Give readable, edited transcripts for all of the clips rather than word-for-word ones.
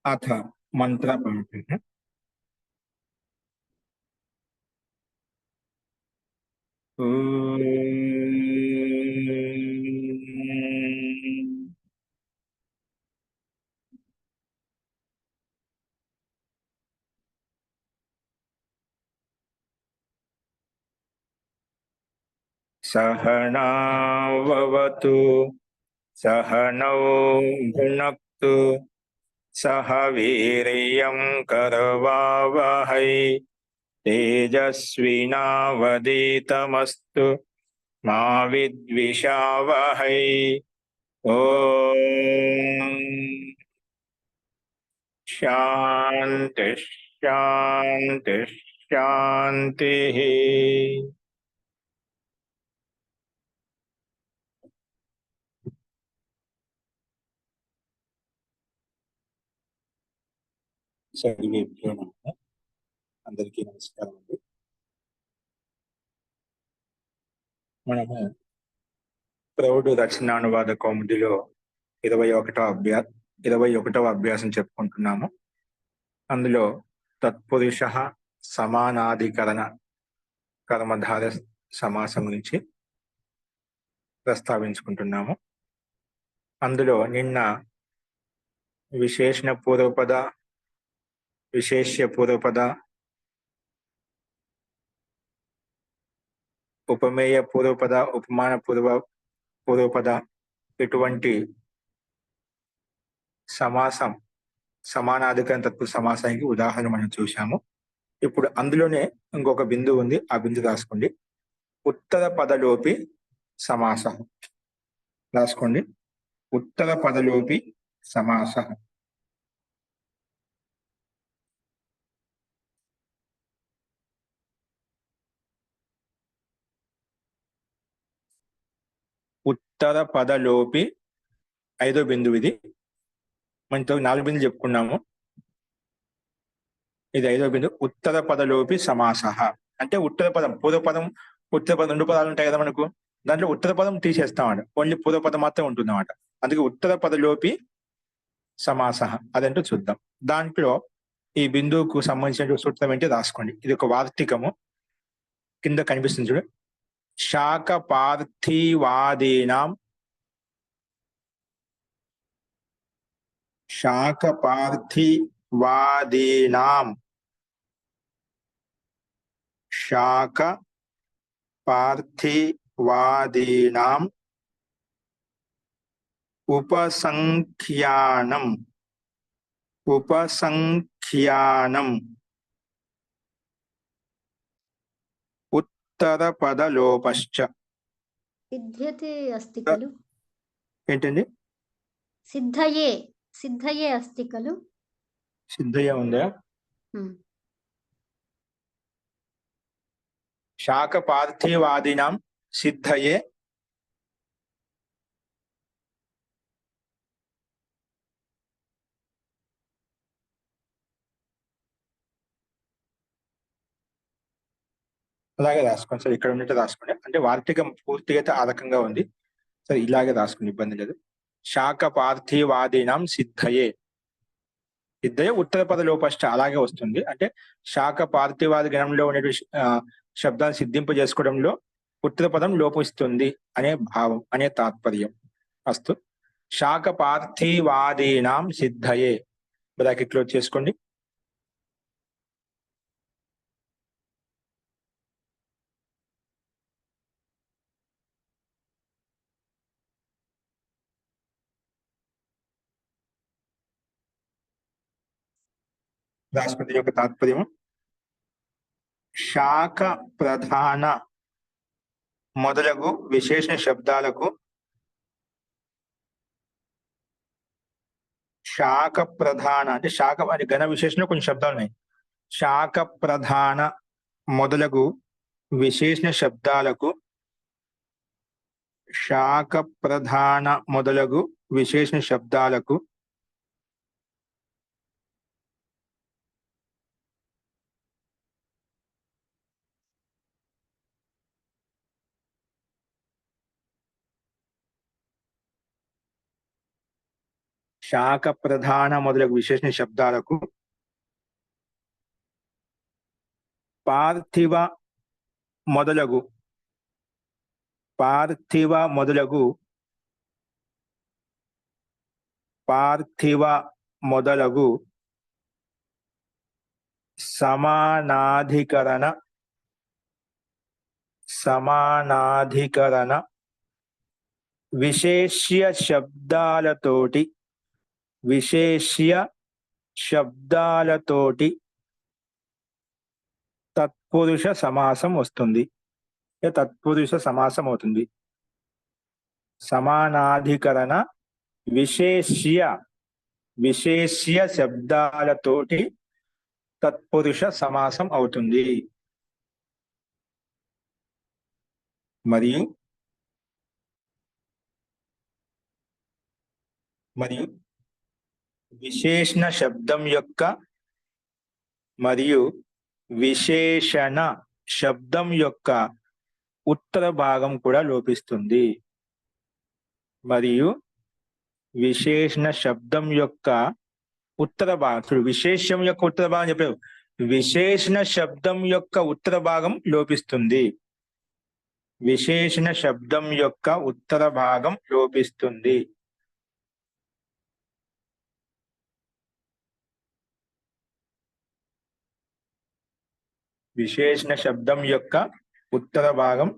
अथ मन्त्रपाठः। सहनाववतु सहनौ भुनक्तु सह वीर्यं करवावहै तेजस्विनावधीतमस्तु मा विद्विषावहै। ॐ शान्ति शान्ति शान्तिः। సర్వేభ్యో నమః. అందరికీ నమస్కారం అండి. మనము ప్రౌఢ రచనానువాద కౌముదిలో 21వ అభ్యాసం చెప్పుకుంటున్నాము. అందులో తత్పురుష సమానాధికరణ కర్మధార సమాసం గురించి ప్రస్తావించుకుంటున్నాము. అందులో నిన్న విశేషణ పూర్వపద, విశేష్య పూర్వపద, ఉపమేయ పూర్వపద, ఉపమాన పూర్వపద ఇటువంటి సమాసం సమానాధికరణ తత్పురుష సమాసానికి ఉదాహరణ మనం చూశాము. ఇప్పుడు అందులోనే ఇంకొక బిందువు ఉంది, ఆ బిందు రాసుకోండి. ఉత్తర పదలోపి సమాస రాసుకోండి. ఉత్తర పదలోపి సమాస. ఉత్తర పదలోపి 5వ బిందువు ఇది. మనం 4 బిందులు చెప్పుకున్నాము, ఇది 5వ బిందువు. ఉత్తర పదలోపి సమాస అంటే ఉత్తర పదం, పూర్వపదం, ఉత్తర పదం 2 పదాలు ఉంటాయి కదా మనకు. దాంట్లో ఉత్తర పదం తీసేస్తామట, ఓన్లీ పూర్వపదం మాత్రం ఉంటుంది అన్నమాట. అందుకే ఉత్తర పదలోపి సమాస అదంటూ చూద్దాం. దాంట్లో ఈ బిందువుకు సంబంధించిన సూత్రం ఏంటి రాసుకోండి. ఇది ఒక వార్తికము, కింద కనిపిస్తుంది చూడు. శాక పార్థివాదీనాం శాక పార్థివాదీనాం శాక పార్థివాదీనాం ఉపసంఖ్యానం ఉత్తర పదలోపశ్చ. సిద్ధ్యతే అస్తి ఖలు. ఏంటండి? సిద్ధయే అస్తి ఖలు. సిద్ధయ్య ఉందా? శాక పార్థివాదీనాం సిద్ధయే అలాగే రాసుకోండి సార్. ఇక్కడ ఉన్నట్టు రాసుకోండి, అంటే వార్తికం పూర్తిగా అయితే ఆ రకంగా ఉంది. సరే, ఇలాగే రాసుకోండి, ఇబ్బంది లేదు. శాక పార్థివాదీనాం సిద్ధయే, సిద్ధయే ఉత్తర పద లోపశ్చ అలాగే వస్తుంది. అంటే శాక పార్థివాది గణంలో ఉండే శబ్దాన్ని సిద్ధింపజేసుకోవడంలో ఉత్తర పదం లోపిస్తుంది అనే భావం, అనే తాత్పర్యం. అస్తు. శాక పార్థివాదీనాం సిద్ధయే బ్రాకెట్ క్లోజ్ చేసుకోండి. రాసుకుంది యొక్క తాత్పర్యం. శాక ప్రధాన మొదలగు విశేషణ శబ్దాలకు శాక ప్రధాన అంటే శాక అని ఘన విశేషణలో కొన్ని శబ్దాలు ఉన్నాయి. శాక ప్రధాన మొదలగు విశేషణ శబ్దాలకు శాక ప్రధాన మొదలగు విశేషణ శబ్దాలకు శాఖ ప్రధాన మొదలగు విశేషణ శబ్దాలకు పార్థివ మొదలగు పార్థివ మొదలగు పార్థివ మొదలగు సమానాధికరణ విశేష్య శబ్దాలతోటి తత్పురుష సమాసం వస్తుంది. తత్పురుష సమాసం అవుతుంది. సమానాధికరణ విశేష్య శబ్దాలతోటి తత్పురుష సమాసం అవుతుంది. మరియు విశేషణ శబ్దం యొక్క ఉత్తర భాగం కూడా లోపిస్తుంది. మరియు విశేషణ శబ్దం యొక్క ఉత్తర భాగం, విశేషం యొక్క ఉత్తర భాగం చెప్పారు. విశేషణ శబ్దం యొక్క ఉత్తర భాగం లోపిస్తుంది. విశేషణ శబ్దం యొక్క ఉత్తర భాగం లోపిస్తుంది. విశేషణ శబ్దం యొక్క ఉత్తర భాగం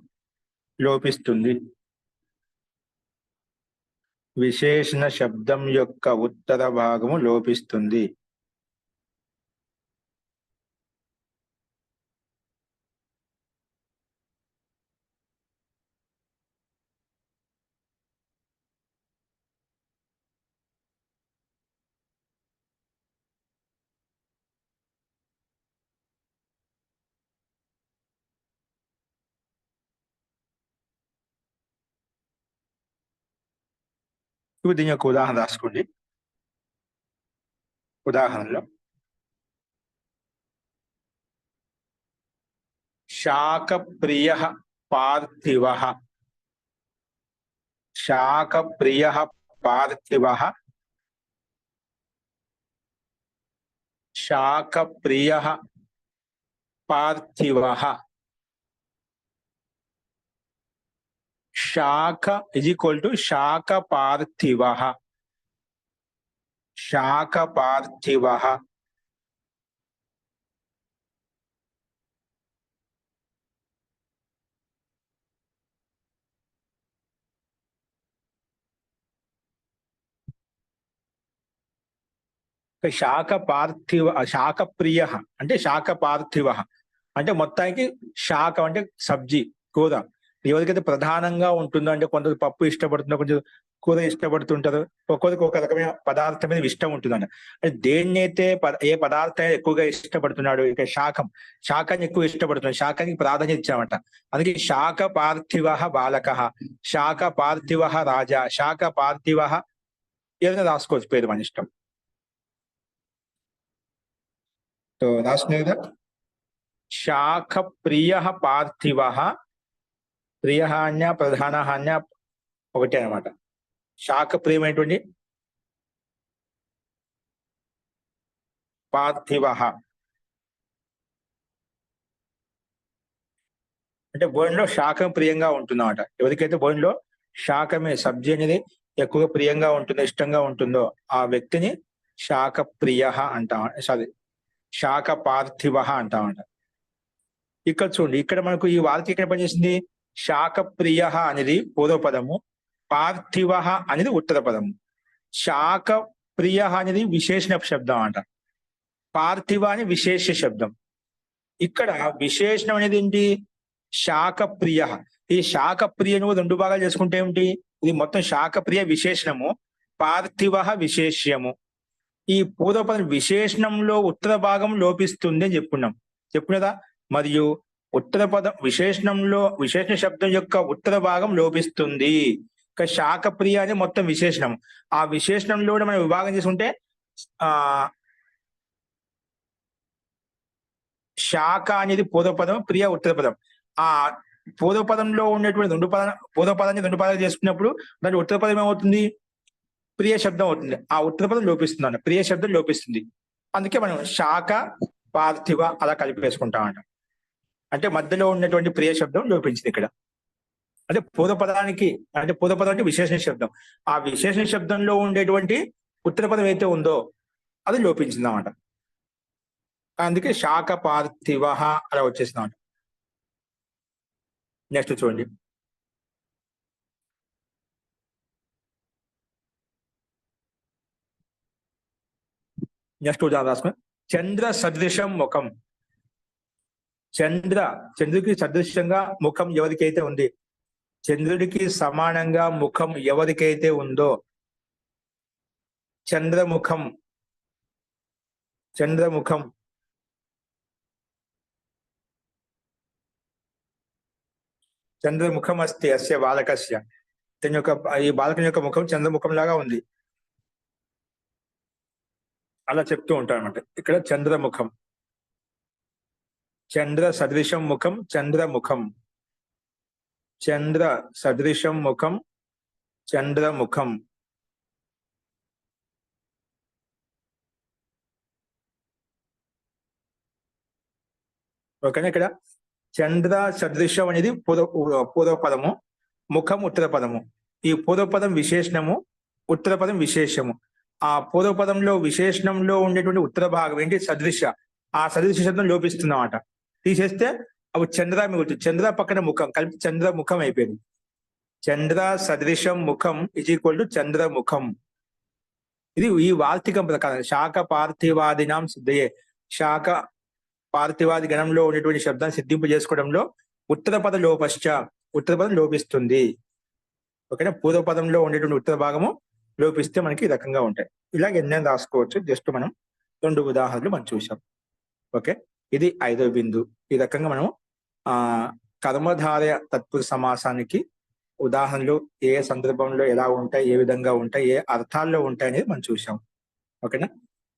లోపిస్తుంది. విశేషణ శబ్దం యొక్క ఉత్తర భాగము లోపిస్తుంది. ఇప్పుడు దీని యొక్క ఉదాహరణ రాసుకోండి. ఉదాహరణలో శాకప్రియ పార్థివ శాఖ is equal to శాఖ పార్థివ. శాకప్రియ అంటే శాఖ పార్థివ అంటే మొత్తానికి శాఖ అంటే సబ్జీ, కూర. ఎవరికైతే ప్రధానంగా ఉంటుందో, అంటే కొందరు పప్పు ఇష్టపడుతుందో, కొంచెం కూర ఇష్టపడుతుంటారు, ఒక్కొక్కరికి ఒక రకమైన పదార్థం మీద ఇష్టం ఉంటుందంట. అంటే దేన్నైతే ఏ పదార్థం ఎక్కువగా ఇష్టపడుతున్నాడు, ఇక శాకాన్ని ఎక్కువ ఇష్టపడుతున్నాడు, శాకానికి ప్రాధాన్యత ఇచ్చామంట. అందుకే శాఖ పార్థివ బాలక, శాఖ పార్థివ రాజా, శాఖ పార్థివ ఏదైనా రాసుకోవచ్చు పేరు మన ఇష్టం. రాసుకునే కదా, శాఖ ప్రియ పార్థివ, ప్రియహాన్య ప్రధానహాన్య ఒకటే అనమాట. శాఖ ప్రియమైనటువంటి పార్థివ అంటే భోజనంలో శాఖం ప్రియంగా ఉంటుందన్నమాట. ఎవరికైతే భోజనంలో శాఖమే సబ్జీ అనేది ఎక్కువగా ప్రియంగా ఉంటుందో, ఇష్టంగా ఉంటుందో ఆ వ్యక్తిని శాఖ ప్రియ అంటాం. సారీ, శాఖ పార్థివ అంటామంట. ఇక్కడ చూడండి, ఇక్కడ మనకు ఈ వాక్యం ఇక్కడ పనిచేసింది. శాఖ ప్రియ అనేది పూర్వపదము, పార్థివ అనేది ఉత్తర పదము. శాఖ ప్రియ అనేది విశేషణ శబ్దం అంట, పార్థివ అని విశేష శబ్దం. ఇక్కడ విశేషణం అనేది ఏంటి? శాఖ ప్రియ. ఈ శాఖ ప్రియను రెండు భాగాలు చేసుకుంటే ఏమిటి? ఇది మొత్తం శాఖ ప్రియ విశేషణము, పార్థివ విశేష్యము. ఈ పూర్వపదం విశేషణంలో ఉత్తర భాగం లోపిస్తుంది అని చెప్పుకున్నదా? మరియు ఉత్తర పదం విశేషణంలో విశేషణ శబ్దం యొక్క ఉత్తర భాగం లోపిస్తుంది. ఇక శాఖ ప్రియ అని మొత్తం విశేషణం. ఆ విశేషణంలో కూడా మనం విభాగం చేసుకుంటే శాఖ అనేది పూర్వపదం, ప్రియ ఉత్తర పదం. ఆ పూర్వపదంలో ఉన్నటువంటి పూర్వపదాన్ని రెండు పదాలు చేసుకున్నప్పుడు దాని ఉత్తర పదం ఏమవుతుంది? ప్రియ శబ్దం అవుతుంది. ఆ ఉత్తర పదం లోపిస్తుంది అన్న, ప్రియ శబ్దం లోపిస్తుంది. అందుకే మనం శాఖ పార్థివ అలా కలిపేసుకుంటామంట. అంటే మధ్యలో ఉన్నటువంటి ప్రియ శబ్దం లోపించింది ఇక్కడ. అంటే పూర్వపదానికి, అంటే పూర్వపదం అంటే విశేషణ శబ్దం. ఆ విశేషణ శబ్దంలో ఉండేటువంటి ఉత్తర పదం అయితే ఉందో అది లోపించింది అన్నమాట. అందుకే శాఖ పార్థివ అలా వచ్చేసింది. నెక్స్ట్ చూడండి. నెక్స్ట్ ఉదాహరణ రాసుకుని, చంద్ర సదృశం ముఖం. చంద్రుడికి సదృశ్యంగా ముఖం ఎవరికైతే ఉంది, చంద్రుడికి సమానంగా ముఖం ఎవరికైతే ఉందో చంద్రముఖం చంద్రముఖం అస్తి అస్య బాలకస్య. ఈ బాలకుని యొక్క ముఖం చంద్రముఖం లాగా ఉంది అలా చెప్తూ ఉంటారు అనమాట. ఇక్కడ చంద్రముఖం, చంద్ర సదృశం ముఖం, చంద్రముఖం, చంద్ర సదృశం ముఖం, చంద్రముఖం. ఓకేనా. ఇక్కడ చంద్ర సదృశం అనేది పూర్వ పదము, ముఖం ఉత్తర పదము. ఈ పూర్వ పదం విశేషణము, ఉత్తర పదం విశేషము. ఆ పూర్వ పదంలో విశేషణంలో ఉండేటువంటి ఉత్తర భాగం ఏంటి, సదృశ. ఆ సదృశ శబ్దం లోపిస్తుందన్నమాట. తీసేస్తే అవి చంద్ర మిగులుతుంది. చంద్ర పక్కన ముఖం కలిపి చంద్రముఖం అయిపోయింది. చంద్ర సదృశం ముఖం ఇజ్ ఈక్వల్ టు చంద్రముఖం. ఇది ఈ వార్తికం ప్రకారం శాఖ పార్థివాదినాం సిద్ధయే. శాఖ పార్థివాది గణంలో ఉండేటువంటి శబ్దాన్ని సిద్ధింపు చేసుకోవడంలో ఉత్తర పద ఉత్తర పదం లోపిస్తుంది. ఓకేనా. పూర్వ పదంలో ఉండేటువంటి ఉత్తర భాగము లోపిస్తే మనకి ఈ రకంగా ఉంటాయి. ఇలాగ ఎన్నైనా రాసుకోవచ్చు. జస్ట్ మనం 2 ఉదాహరణలు మనం చూసాం. ఓకే. ఇది 5వ బిందు. ఈ రకంగా మనం కర్మధారయ తత్పురుష సమాసానికి ఉదాహరణలు ఏ సందర్భంలో ఎలా ఉంటాయి, ఏ విధంగా ఉంటాయి, ఏ అర్థాల్లో ఉంటాయి అనేది మనం చూసాం. ఓకేనా.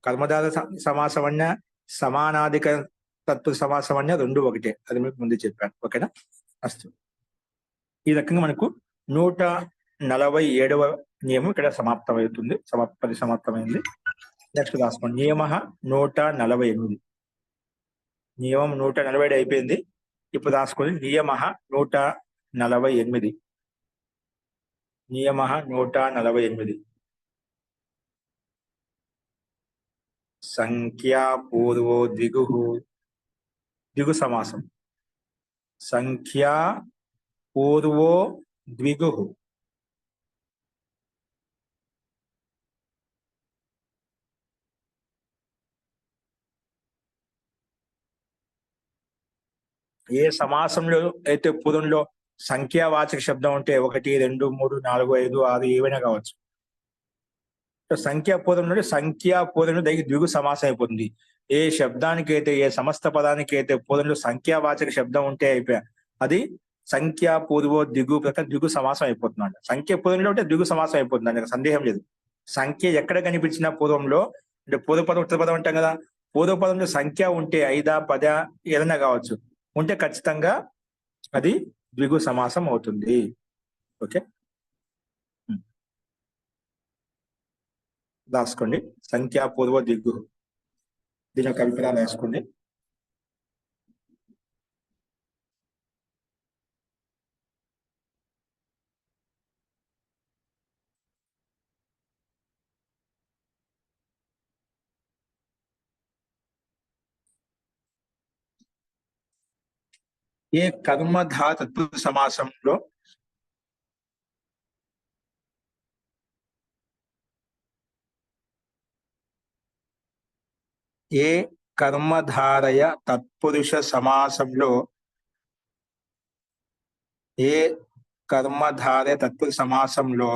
కర్మధార సమాసం అన్న, సమానాధిక తత్పురుష సమాసం అన్న 2 ఒకటే. అది మీకు ముందు చెప్పాను. ఓకేనా. అస్తు. ఈ రకంగా మనకు 147వ నియమం ఇక్కడ సమాప్తమవుతుంది. సమాప్తమైంది. నెక్స్ట్ రాసుకోండి. నియమ 148. నియమం 147 అయిపోయింది. ఇప్పుడు రాసుకోండి నియమ 148. నియమ 148. సంఖ్యా పూర్వో ద్విగు సమాసం. సంఖ్యా పూర్వో ద్విగు. ఏ సమాసంలో అయితే పూర్వంలో సంఖ్యావాచక శబ్దం ఉంటే 1, 2, 3, 4, 5, 6 ఏవైనా కావచ్చు. సంఖ్యాపూర్వంలో ద్విగు సమాసం అయిపోతుంది. ఏ శబ్దానికి అయితే, ఏ సమస్త పదానికి అయితే పూర్వంలో సంఖ్యావాచక శబ్దం ఉంటే అయిపోయా, అది సంఖ్యా పూర్వో ద్విగు సమాసం అయిపోతుందండి. సంఖ్య పూర్వంలో ఉంటే ద్విగు సమాసం అయిపోతుందండి, సందేహం లేదు. సంఖ్య ఎక్కడ కనిపించినా పూర్వంలో, అంటే పూర్వపదం ఉత్తర పదం అంటాం కదా, పూర్వపదంలో సంఖ్య ఉంటే 5, 10 ఏదైనా కావచ్చు, ఉంటే ఖచ్చితంగా అది ద్విగు సమాసం అవుతుంది. ఓకే. రాసుకోండి. సంఖ్యా పూర్వ ద్విగు. దీని యొక్క అభిప్రాయం రాసుకోండి. ఏ కర్మధా తత్పురుష సమాసంలో ఏ కర్మధారయ తత్పురుష సమాసంలో ఏ కర్మధారయ తత్పురుష సమాసంలో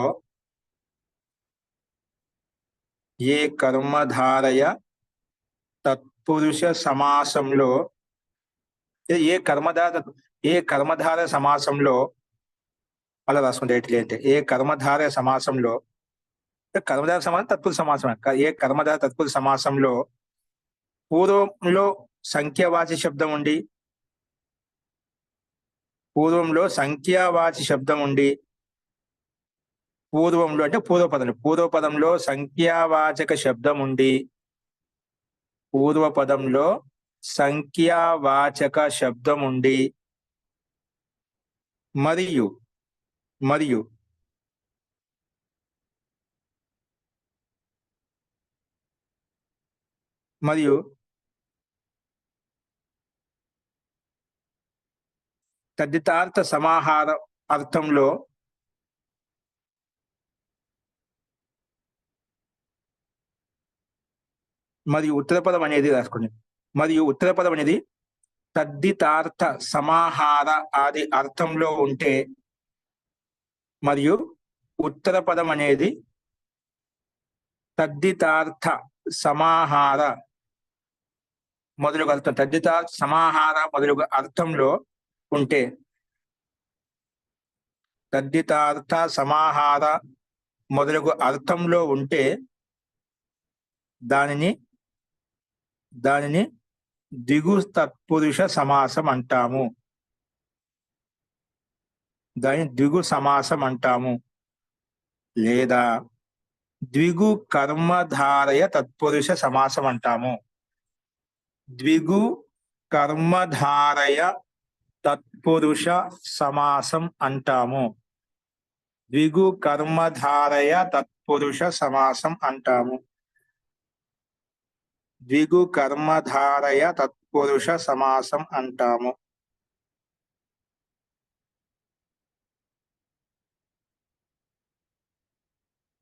ఏ కర్మధారయ తత్పురుష సమాసంలో ఏ కర్మధార సమాసంలో అలా రాసుకుంటే ఎట్లంటే ఏ కర్మధార సమాసంలో, కర్మధార సమాసం తత్పురుష సమాసం. ఏ కర్మధార తత్పురుష సమాసంలో పూర్వంలో సంఖ్యావాచి శబ్దం ఉండి, పూర్వంలో సంఖ్యావాచి శబ్దం ఉండి పూర్వంలో అంటే పూర్వపదంలో సంఖ్యావాచక శబ్దం ఉండి, పూర్వపదంలో సంఖ్యావాచక శబ్దం ఉండి మరియు మరియు మరియు తద్దితార్థ సమాహార అర్థంలో మరియు ఉత్తరపదం అనేది రాసుకోండి. మరియు ఉత్తరపదం అనేది తద్దితార్థ సమాహార ఆది అర్థంలో ఉంటే, మరియు ఉత్తర పదం అనేది తద్దితార్థ సమాహార మొదలుగు అర్థం, తద్దితార్థ సమాహార మొదలుగు అర్థంలో ఉంటే, తద్దితార్థ సమాహార మొదలగు అర్థంలో ఉంటే దానిని ద్విగు తత్పురుష సమాసం అంటాము. దానిని ద్విగు సమాసం అంటాము. లేదా ద్విగు కర్మధారయ తత్పురుష సమాసం అంటాము. ద్విగు కర్మధారయ తత్పురుష సమాసం అంటాము. ద్విగు కర్మధారయ తత్పురుష సమాసం అంటాము. ద్విగు కర్మధారయ తత్పురుష సమాసం అంటాము.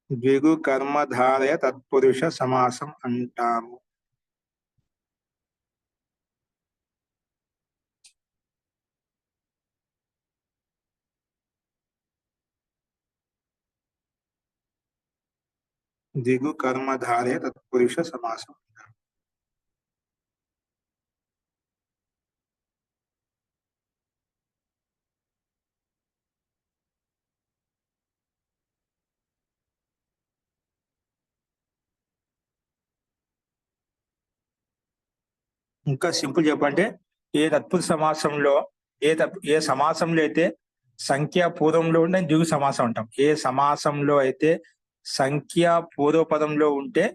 ద్విగు కర్మధారయ తత్పురుష సమాసం అంటాము. ద్విగు కర్మధారయ తత్పురుష సమాసం. ఇంకా సింపుల్ చెప్పంటే, ఏ తత్పురుష సమాసంలో ఏ సమాసంలో అయితే సంఖ్య పూర్వంలో ఉంటే ద్విగు సమాసం అంటాం. ఏ సమాసంలో అయితే సంఖ్య పూర్వపదంలో ఉంటే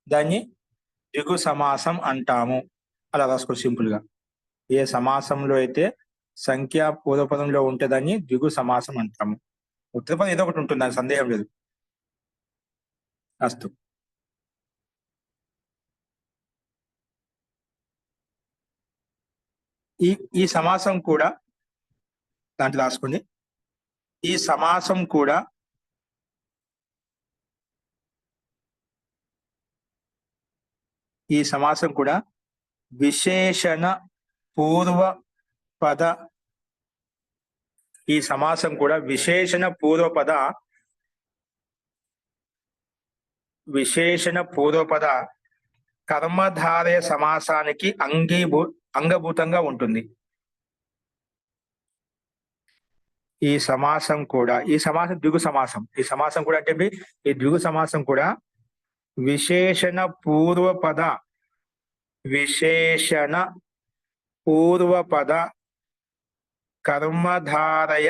దాన్ని ద్విగు సమాసం అంటాము. అలా రాసుకో సింపుల్ గా. ఏ సమాసంలో అయితే సంఖ్య పూర్వపదంలో ఉంటే దాన్ని ద్విగు సమాసం అంటాము. ఉత్తరపదం ఏదో ఒకటి ఉంటుంది, దానికి సందేహం లేదు. అస్తు. ఈ సమాసం కూడా దాంట్లో రాసుకోండి. ఈ సమాసం కూడా విశేషణ పూర్వ పద విశేషణ పూర్వపద కర్మధారయ సమాసానికి అంగభూతంగా ఉంటుంది. ఈ సమాసం ద్విగు సమాసం. ఈ సమాసం కూడా అంటే ఈ ద్విగు సమాసం కూడా విశేషణ పూర్వపద కర్మధారయ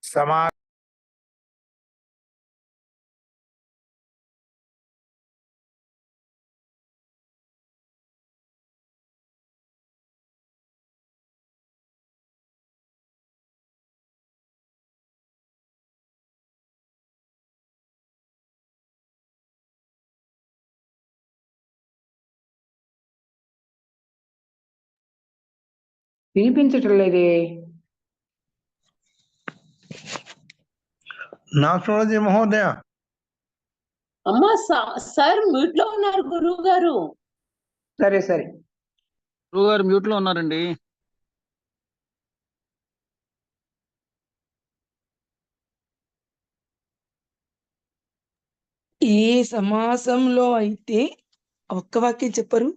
సమా వినిపించటం లేదే. నాస్ట్రాలజీ మహోదయ. అమ్మా సార్ మ్యూట్ లో ఉన్నారు గురువు గారు. సరే సరే, గురువు గారు మ్యూట్ లో ఉన్నారండి. ఏ సమాసంలో అయితే ఒక్క వాక్యం చెప్పరు.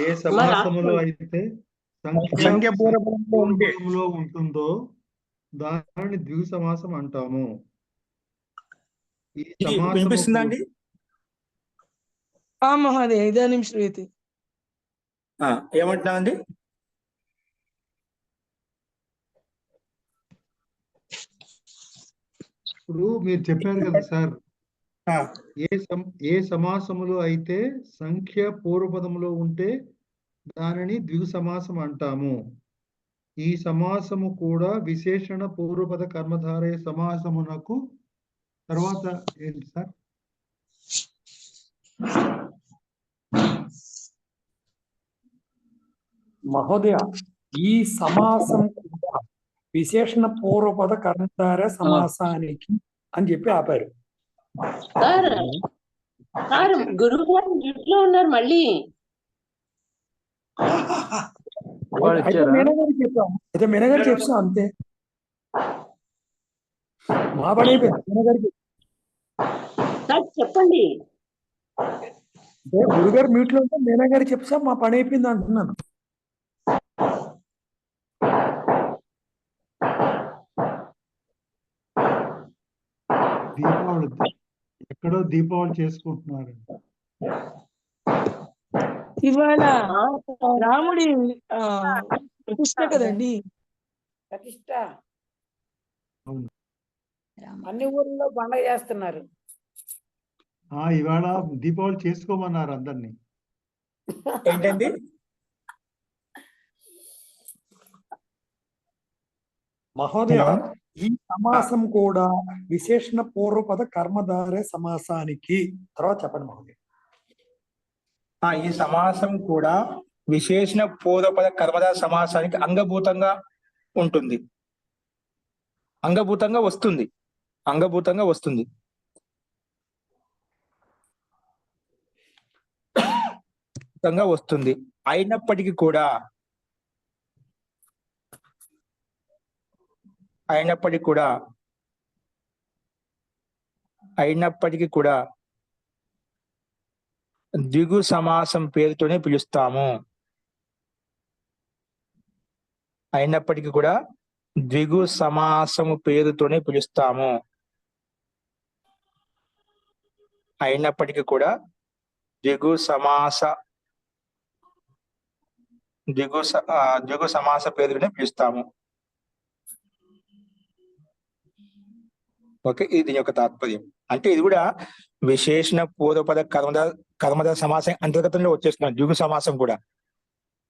ఏ సమాసములో అయితే సంఖ్య పూర్వపదంలో ఉంటుందో దానిని ద్విగు సమాసం అంటాము. ఈ వినిపిస్తుందా అండి? ఆ మహాదేవ్, ఇదానిం శ్రూయతే. ఏమంటున్నానండి? ఇప్పుడు మీరు చెప్పారు కదా సార్, ఆ, ఏ సమాసములో అయితే సంఖ్య పూర్వపదములో ఉంటే దానిని ద్విగు సమాసం అంటాము. ఈ సమాసము కూడా విశేషణ పూర్వపద కర్మధారయ సమాసమునకు తర్వాత ఏంటి సార్? మహోదయ, ఈ సమాసం కూడా విశేషణ పూర్వపద కర్మధార సమాసానికి అని చెప్పి ఆపారు. సార్ సార్ గురువు గారు ఇంట్లో ఉన్నారు మళ్ళీ. అయితే మేనగారికి చెప్పాం, అయితే మేనగారు చెప్తాం అంతే. మా పని అయిపోయింది. మేనగారికి సార్ చెప్పండి. గురుగారు మ్యూట్ లో ఉంటే మేనగారికి చెప్తాం, మా పని అయిపోయింది అంటున్నాను. దీపావళి ఎక్కడో దీపావళి చేసుకుంటున్నారు. ఇవాళ ఆ, రాముడి ప్రతిష్ట కదండి. ప్రతిష్ట అవును. అన్ని ఊర్లలో పండగ చేస్తున్నారు. ఇవాళ దీపావళి చేసుకోమన్నారు అందరినీ. ఏంటండి? మహోదయ, ఈ సమాసం కూడా విశేషణ పూర్వపద కర్మధార సమాసానికి తర్వాత చెప్పండి మహోదయ. ఈ సమాసం కూడా విశేషణ పూర్వపద కర్మధార సమాసానికి అంగభూతంగా ఉంటుంది. అంగభూతంగా వస్తుంది. అంగభూతంగా వస్తుంది. వస్తుంది. అయినప్పటికీ కూడా ద్విగు సమాసం పేరుతోనే పిలుస్తాము. అయినప్పటికీ కూడా ద్విగు సమాసము పేరుతోనే పిలుస్తాము. అయినప్పటికీ కూడా ద్విగు సమాస పేరుతోనే పిలుస్తాము. ఓకే, ఇది దీని యొక్క తాత్పర్యం. అంటే ఇది కూడా విశేషణ పూర్వపద కర్మధార సమాసం అంతర్గతంలో వచ్చేస్తున్నాం. ద్విగు సమాసం కూడా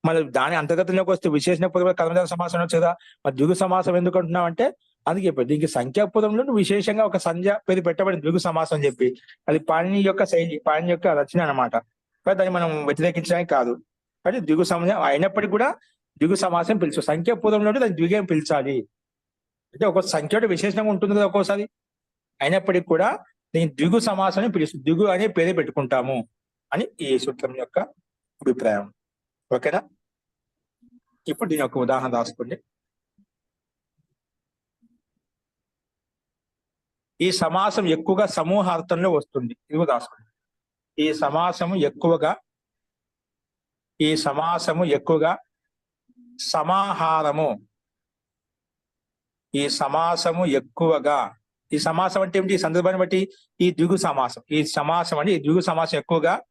మరి దాని అంతర్గతంలోకి వస్తే విశేషణ పూర్వపద కర్మధార సమాసం వచ్చు కదా. మరి ద్విగు సమాసం ఎందుకు అంటున్నాం అంటే అందుకే దీనికి సంఖ్యాపదంలో విశేషంగా ఒక సంజ్ఞ పేరు పెట్టబడింది ద్విగు సమాసం అని చెప్పి. అది పాణిని యొక్క శైలి, పాణిని యొక్క రచన అనమాట. దాన్ని మనం వ్యతిరేకించడానికి కాదు. అంటే ద్విగు సమాసం అయినప్పటికీ కూడా ద్విగు సమాసం పిలుచు. సంఖ్యాపదంలో దాన్ని ద్విగేం పిలిచాలి అంటే ఒక సంఖ్య విశేషంగా ఉంటుంది కదా ఒక్కోసారి. అయినప్పటికీ కూడా దీన్ని ద్విగు సమాసాన్ని పిలుస్తుంది. ద్విగు అనే పేరే పెట్టుకుంటాము అని ఈ సూత్రం యొక్క అభిప్రాయం. ఓకేనా? ఇప్పుడు దీని యొక్క ఉదాహరణ రాసుకోండి. ఈ సమాసం ఎక్కువగా సమూహార్థంలో వస్తుంది. ఇది రాసుకోండి. ఈ సమాసము ఎక్కువగా సమాహారము. ఈ సమాసం అంటే ఏమిటి? ఈ సందర్భాన్ని బట్టి ఈ ద్విగు సమాసం. ఈ సమాసం అంటే ఈ ద్విగు సమాసం ఎక్కువగా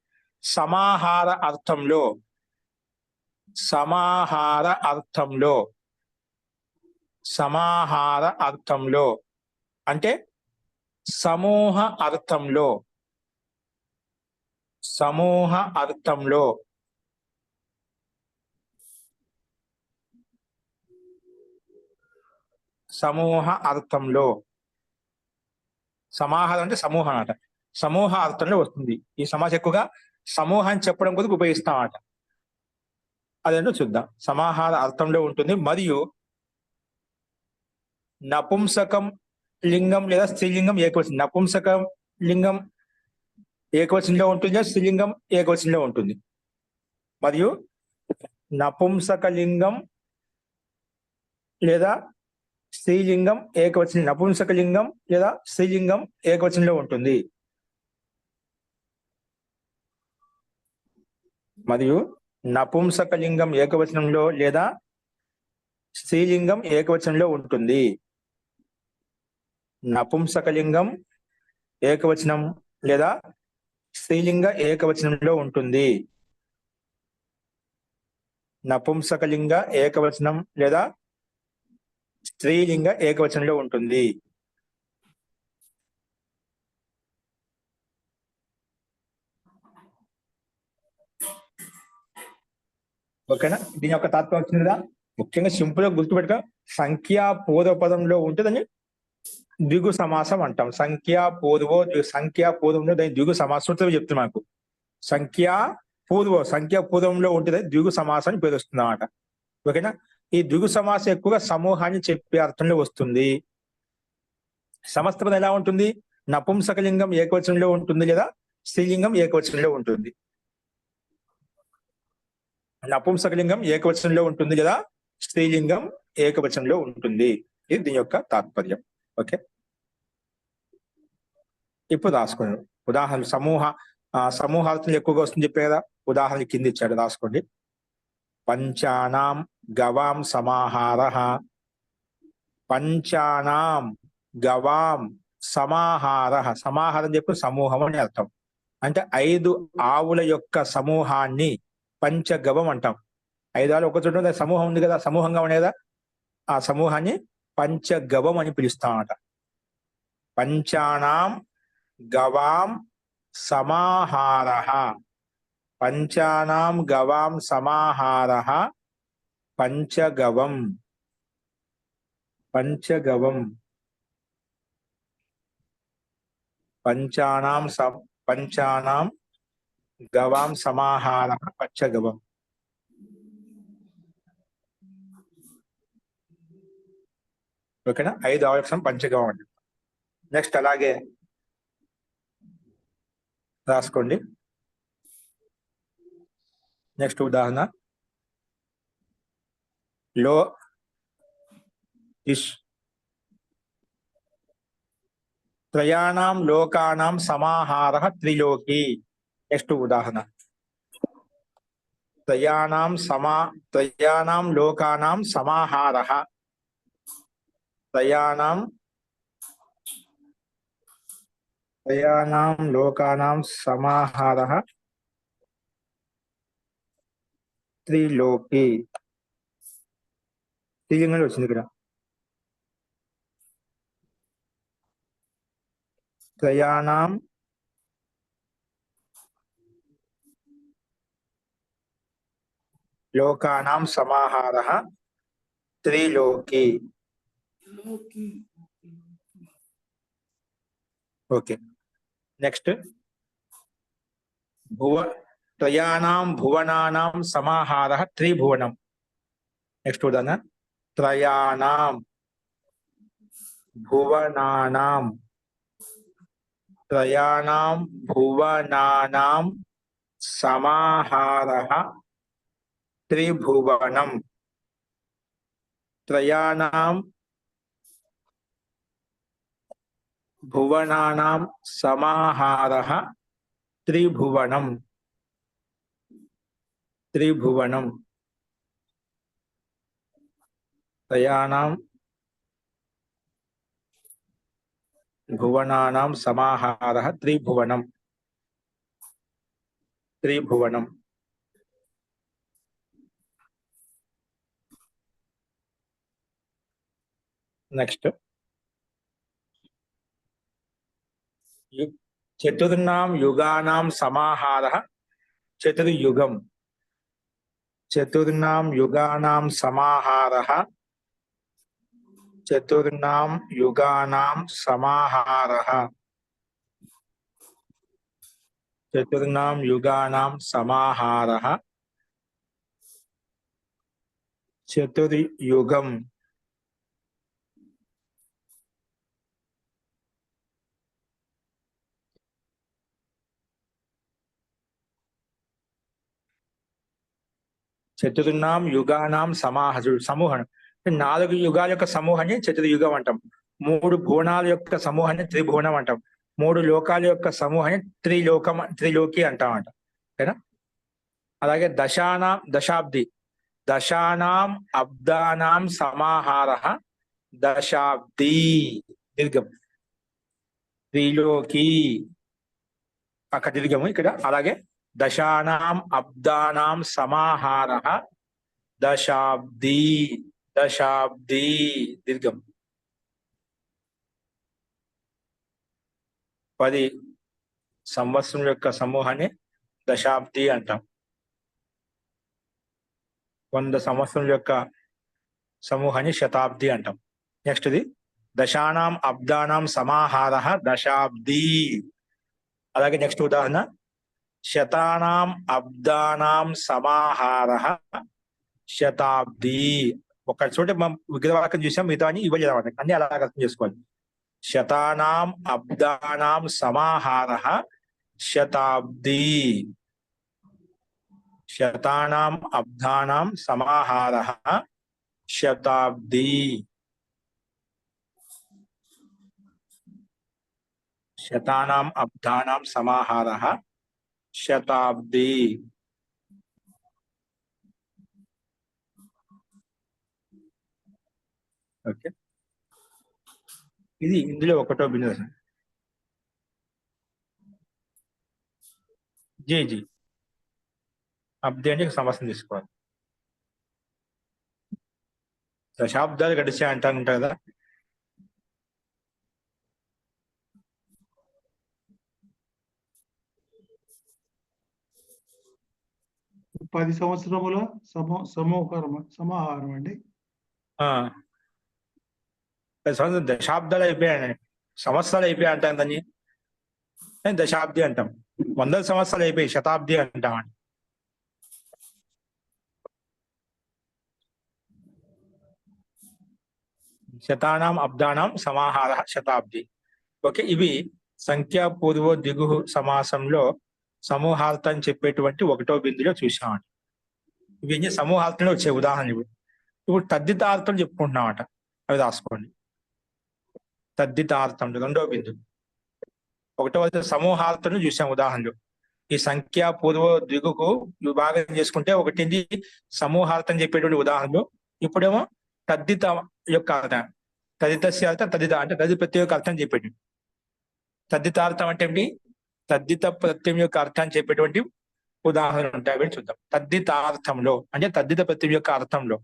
సమాహార అర్థంలో అంటే సమూహ అర్థంలో సమాహారం అంటే సమూహం అన్నమాట. సమూహ అర్థంలో వస్తుంది. ఈ సమాసం ఎక్కువగా సమూహాన్ని చెప్పడం కొరకు ఉపయోగిస్తామట. అదేంటో చూద్దాం. సమాహార అర్థంలో ఉంటుంది మరియు నపుంసకం లింగం లేదా స్త్రీలింగం ఏకవచనం. నపుంసకం లింగం ఏకవచనంలో ఉంటుంది, స్త్రీలింగం ఏకవచనంలో ఉంటుంది. మరియు నపుంసక లింగం లేదా స్త్రీలింగం ఏకవచనం. నపుంసక లింగం లేదా స్త్రీలింగం ఏకవచనంలో ఉంటుంది. మరియు నపుంసక లింగం ఏకవచనంలో లేదా స్త్రీలింగం ఏకవచనంలో ఉంటుంది. నపుంసక లింగం ఏకవచనం లేదా స్త్రీలింగ ఏకవచనంలో ఉంటుంది. నపుంసకలింగ ఏకవచనం లేదా స్త్రీలింగ ఏకవచనంలో ఉంటుంది. ఓకేనా? దీని యొక్క తాత్పర్యం వచ్చింది కదా. ముఖ్యంగా సింపుల్ గా గుర్తుపెట్టుకో, సంఖ్యా పూర్వపదంలో ఉంటే దాన్ని ద్విగు సమాసం అంటాం. సంఖ్యా పూర్వంలో దాన్ని ద్విగు సమాసం చెప్తుంది మనకు. సంఖ్యా పూర్వంలో ఉంటే ద్విగు సమాసం అని పేరు వస్తుంది అన్నమాట. ఓకేనా? ఈ ద్విగు సమాసం ఎక్కువగా సమూహాన్ని చెప్పే అర్థంలో వస్తుంది. సమస్త పదం ఎలా ఉంటుంది? నపుంసకలింగం ఏకవచనంలో ఉంటుంది లేదా స్త్రీలింగం ఏకవచనంలో ఉంటుంది. నపుంసకలింగం ఏకవచనంలో ఉంటుంది లేదా స్త్రీలింగం ఏకవచనంలో ఉంటుంది. ఇది దీని యొక్క తాత్పర్యం. ఓకే, ఇప్పుడు రాసుకోండి ఉదాహరణ. సమూహార్థం ఎక్కువగా వస్తుంది చెప్పే కదా. ఉదాహరణ కింద ఇచ్చాడు, రాసుకోండి. పంచానాం గవాం సమాహారః. పంచానాం గవాం సమాహారః. సమాహారం చెప్పి సమూహం అని అర్థం. అంటే 5 ఆవుల యొక్క సమూహాన్ని పంచగవం అంటాం. 5 ఆవులు ఒక చోట సమూహం ఉంది కదా, సమూహంగా ఉండేదా, ఆ సమూహాన్ని పంచగవం అని పిలుస్తామట. పంచానాం గవాం సమాహారః. పంచానాం గవాం సమాహారః పంచగవం. పంచగవం. పంచానాం గవాం సమాహారః పంచగవం. ఓకేనా? 5 ఆవక్షం పంచగవం అండి. నెక్స్ట్ అలాగే రాసుకోండి. నెక్స్ట్ ఉదాహరణ త్రయాణం లోకానాం సమాహారః త్రిలోకి. నెక్స్ట్ ఉదాహరణ త్రయాణం లోకానాం సమాహారః. త్రయాణం లోకానాం సమాహారః త్రిలోకి. స్త్రీలింగంలో వచ్చింది ఇక్కడ. త్రయాణం లోకానాం సమాహారః త్రిలోకి. ఓకే, నెక్స్ట్ త్రయాణం భువనానాం సమాహారః త్రిభువనం. నెక్స్ట్ ఉదాహరణ త్రయాణం భువనానాం సమాహారః త్రిభువనం. త్రయాణం భువనానాం సమాహారః త్రిభువనం. త్రయాణం భువనానాం సమాహారః త్రిభువనం. నెక్స్ట్ చతుర్నాం యుగానాం సమాహారః చతుర్యుగం. చతుర్నాం యుగానాం సమాహారః చతుర్యుగం. చతుర్నాం యుగానాం సమూహం. 4 యుగాల యొక్క సమూహాన్ని చతుర్యుగం అంటాం. 3 భువనాల యొక్క సమూహాన్ని త్రిభువనం అంటాం. 3 లోకాల యొక్క సమూహాన్ని త్రిలోకి అంటామంట. ఓకేనా? అలాగే దశానాం అబ్దానాం సమాహారః దశాబ్ది. దీర్ఘం. త్రిలోకి అక్కడ దీర్ఘము ఇక్కడ. అలాగే దశానాం అబ్దానాం సమాహారః దశాబ్ది దశాబ్ది దీర్ఘం 10 సంవత్సరం యొక్క సమూహాన్ని దశాబ్ది అంటాం. 100 సంవత్సరం యొక్క సమూహాన్ని శతాబ్ది అంటాం. నెక్స్ట్ ఇది దశానాం అబ్దానాం సమాహార దశాబ్ది. అలాగే నెక్స్ట్ ఉదాహరణ శతానాం అబ్దానాం సమాహార శతాబ్ది. ఒక చోట మనం విగ్రహవాక్యం చూసాం, మిగతా ఇవ్వలేదు అన్నమాట. అన్ని అలా అర్థం చేసుకోవాలి. శతానాం అబ్దానాం సమాహార శతాబ్ది. శతానాం అబ్దానాం సమాహార శతాబ్ది. శతానాం అబ్దానాం సమాహార శతాబ్ది. ఓకే, ఇది ఇందులో ఒకటో బిందు. జీ అబ్ది అంటే సంవత్సరం తీసుకోవాలి. దశాబ్దాలు గడిచే అంటారు కదా. పది సంవత్సరముల సమాహారం అండి. దశాబ్దాలు అయిపోయాయి, సంవత్సరాలు అయిపోయాయి అంటాం దాన్ని దశాబ్ది అంటాం. 100 సంవత్సరాలు అయిపోయి శతాబ్ది అంటాం. శతానాం అబ్దానాం సమాహార శతాబ్ది. ఓకే, ఇవి సంఖ్యా పూర్వ దిగు సమాసంలో సమూహార్థం చెప్పేటువంటి ఒకటో బిందులో చూసామంట. ఇవి సమూహార్థంలో వచ్చే ఉదాహరణలు. ఇప్పుడు తద్దితార్థం చెప్పుకుంటున్నామట, అవి రాసుకోండి. తద్దితార్థం రెండో బిందు. ఒకటో సమూహార్థం చూసాం ఉదాహరణలు. ఈ సంఖ్యా పూర్వ దిగుకు విభాగం చేసుకుంటే ఒకటి సమూహార్థం చెప్పేటువంటి ఉదాహరణలు. ఇప్పుడేమో తద్దిత యొక్క అర్థం, తదితస్య అర్థం తదిత అంటే తది ప్రత్యయం యొక్క అర్థం చెప్పేటి. తద్దితార్థం అంటే ఏంటి? తద్దిత ప్రత్యయం యొక్క అర్థాన్ని చెప్పేటువంటి ఉదాహరణలు ఉంటాయి, అవి చూద్దాం. తద్దితార్థంలో అంటే తద్దిత ప్రత్యయం యొక్క అర్థంలో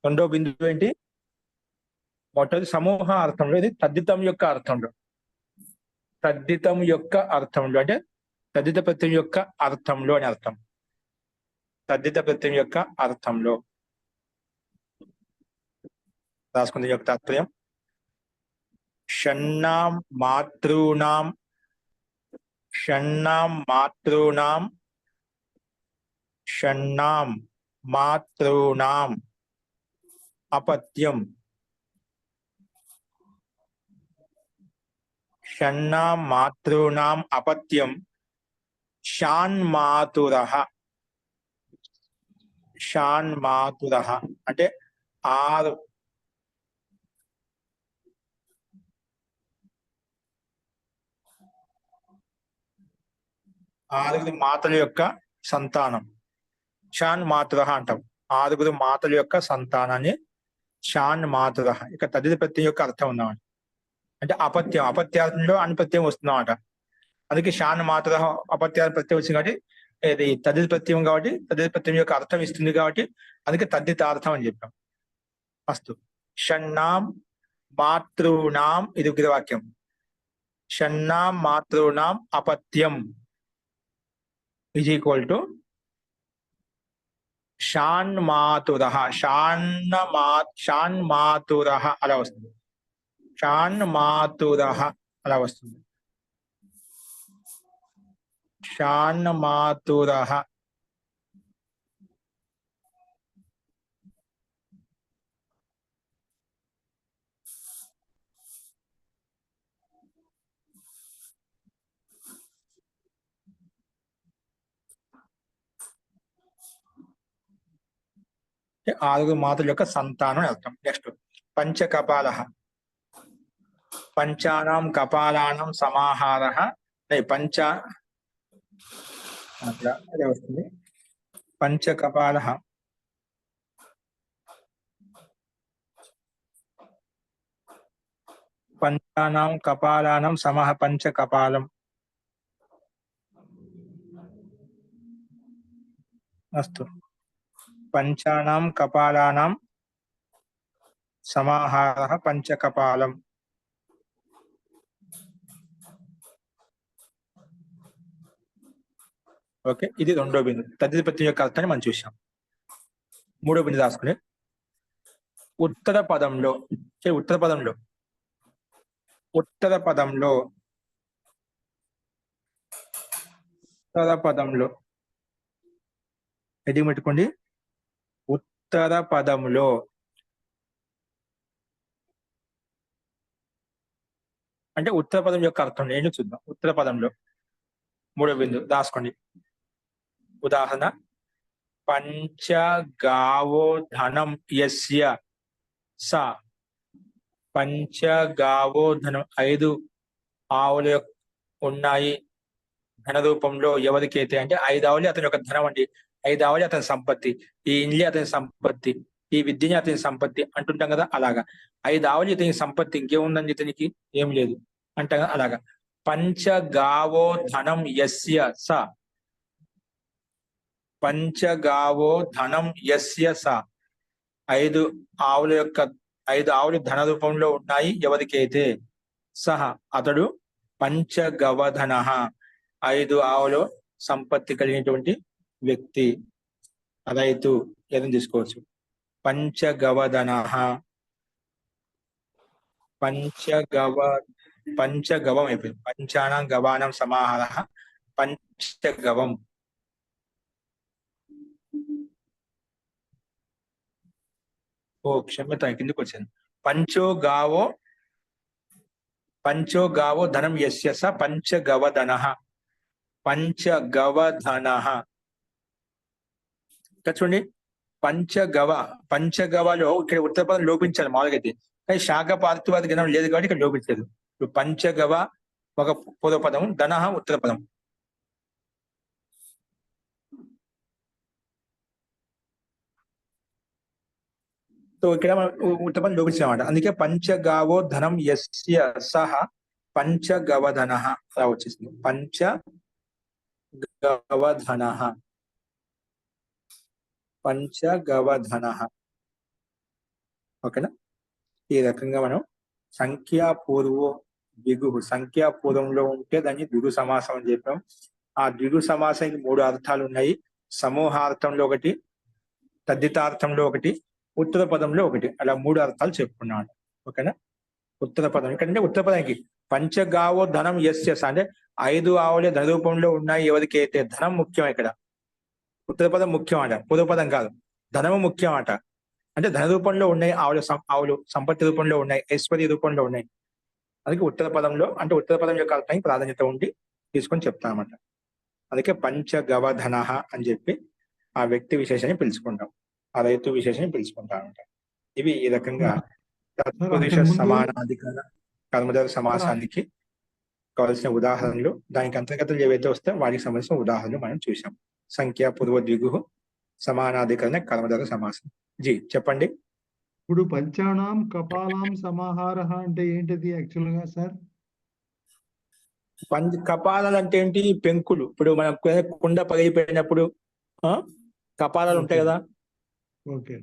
రెండో బిందువు ఏంటి? మొదటి సమూహ అర్థంలో, ఇది తద్దితం యొక్క అర్థంలో. తద్దితం యొక్క అర్థంలో అంటే తద్దిత ప్రత్యయం యొక్క అర్థంలో అని అర్థం. తద్దిత ప్రత్యయం యొక్క అర్థంలో రాసుకుంది యొక్క తాత్పర్యం. షణ్ణాం మాతృణాం షణ్ణాం మాతృణాం షణ్ణాం మాతృణాం అపత్యం. షణ్ణాం మాతృణాం అపత్యం షాన్మాతురః. షాన్మాతురః అంటే 6 మాతల యొక్క సంతానం. షాన్ మాతురః అంటాం. 6 మాతల యొక్క సంతానాన్ని షాన్ మాతురః. ఇక తదిత ప్రత్యయం యొక్క అర్థం ఉందామంట. అంటే అపత్యం, అపత్యార్థంలో అనిపత్యం వస్తుందన్నమాట. అందుకే షాన్ మాతురః అపత్యాల ప్రత్యయం వచ్చింది కాబట్టి ఇది తదిత ప్రత్యయం కాబట్టి తదిత ప్రత్యయం యొక్క అర్థం ఇస్తుంది కాబట్టి అందుకే తద్దితార్థం అని చెప్పాం. అస్తు షణ్ణాం మాతృణాం, ఇది విగ్రహవాక్యం. షణ్ణాం మాతృణాం అపత్యం ఈజ్ ఈక్వల్ టు షాన్మాతురః. షాన్మాతురః అలా వస్తుంది. షాన్మాతురః అలా వస్తుంది. షాన్మాతురః. అంటే 6 మాతల యొక్క సంతానం అని అర్థం. నెక్స్ట్ పంచకపాలః. పంచానాం కపాలానాం సమాహారః. పంచ అట్లా అదే వస్తుంది. పంచకపాలః. పంచానాం కపాలానాం సమః పంచకపాలం. అస్తు పంచానాం కపాలానాం సమాహారః పంచకపాలం. ఓకే, ఇది రెండో బిందు. తద్దిత ప్రత్యయం యొక్క అర్థాన్ని మనం చూసాం. మూడో బిందు రాసుకుని ఉత్తర పదంలో ఉత్తర పదంలో ఉత్తర పదంలో ఉత్తర పదంలో హెడ్డింగ్ పెట్టుకోండి. ఉత్తర పదంలో అంటే ఉత్తర పదం యొక్క అర్థం ఏంటో చూద్దాం. ఉత్తర పదంలో మూడో బిందు రాసుకోండి. ఉదాహరణ పంచగావో ధనం యస్య స. పంచగావో ధనం 5 ఆవులు ఉన్నాయి ధన రూపంలో ఎవరికైతే, అంటే 5 ఆవులు అతని యొక్క ధనం అండి, 5 ఆవులు అతని సంపత్తి, ఈ ఇండ్లే అతని సంపత్తి, ఈ విద్యనే అతని సంపత్తి అంటుంటాం కదా. అలాగా 5 ఆవులు ఇతని సంపత్తి, ఇంకేముందని ఇతనికి ఏం లేదు అంటాం కదా. అలాగా పంచగావో ధనం యస్య స. పంచగావో ధనం యస్య స. 5 ఆవులు ధన రూపంలో ఉన్నాయి ఎవరికైతే, సహ అతడు పంచగవధన 5 ఆవులు సంపత్తి కలిగినటువంటి వ్యక్తి, రైతు ఏదైనా తీసుకోవచ్చు. పంచగవధన పంచగవం అయిపోయింది. పంచానాం గవానం సమాహారః పంచగవం. ఓ క్షమ్యత, కిందకి వచ్చాను. పంచో గావో ధనం యస్య స పంచగవధన. పంచగవధన చూడండి. పంచగవలో ఇక్కడ ఉత్తర పదం లోపించాలి మామూలుగా అయితే, కానీ శాఖ పార్థివాది గణం లేదు కాబట్టి ఇక్కడ లోపించలేదు. ఇప్పుడు పంచగవ ఒక పూర్వ పదం, ధన ఉత్తర పదం. సో ఇక్కడ ఉత్తర పదం లోపించామన్నమాట. అందుకే పంచగావో ధనం యస్య సహ పంచగవధన అలా వచ్చేసింది. పంచగవధన. ఓకేనా? ఈ రకంగా మనం సంఖ్యాపూర్వ ద్విగు, సంఖ్యాపూర్వంలో ఉంటే దాన్ని ద్విగు సమాసం అని చెప్పాం. ఆ ద్విగు సమాసానికి 3 అర్థాలు ఉన్నాయి. సమూహార్థంలో ఒకటి, తద్దితార్థంలో ఒకటి, ఉత్తర పదంలో ఒకటి, అలా 3 అర్థాలు చెప్పుకున్నాడు. ఓకేనా? ఉత్తర పదం ఎందుకంటే ఉత్తర పదానికి పంచగావో ధనం యస్య అంటే 5 ఆవులే ధన రూపంలో ఉన్నాయి ఎవరికైతే, ధనం ముఖ్యం. ఇక్కడ ఉత్తర పదం ముఖ్యం అట, పూర్వపదం కాదు. ధనము ముఖ్యం అట. అంటే ధన రూపంలో ఉన్నాయి ఆవులు సంపత్తి రూపంలో ఉన్నాయి, ఐశ్వర్య రూపంలో ఉన్నాయి. అందుకే ఉత్తర పదంలో అంటే ఉత్తర పదం యొక్క అర్థానికి ప్రాధాన్యత ఉండి తీసుకొని చెప్తామన్నమాట. అందుకే పంచగవధన అని చెప్పి ఆ వ్యక్తి విశేషాన్ని పిలుచుకుంటాం, ఆ రైతు విశేషాన్ని పిలుచుకుంటాం అన్నమాట. ఇవి ఈ రకంగా తత్పురుష సమానాధికరణ కర్మధార సమాసానికి కావాల్సిన ఉదాహరణలు, దానికి అంతర్గతలు ఏవైతే వస్తే వాటికి సంబంధించిన ఉదాహరణలు మనం చూసాం. సంఖ్యా పూర్వ ద్విగు సమానాధికరణ కర్మధార సమాసం. జీ చెప్పండి. ఇప్పుడు పంచానాం కపాలాం సమాహారః అంటే ఏంటిది యాక్చువల్ గా సార్? కపాలాలు అంటే ఏంటి? పెంకులు. ఇప్పుడు మనం కుండ పగిలిపోయినప్పుడు కపాలాలు ఉంటాయి కదా, ఓకే.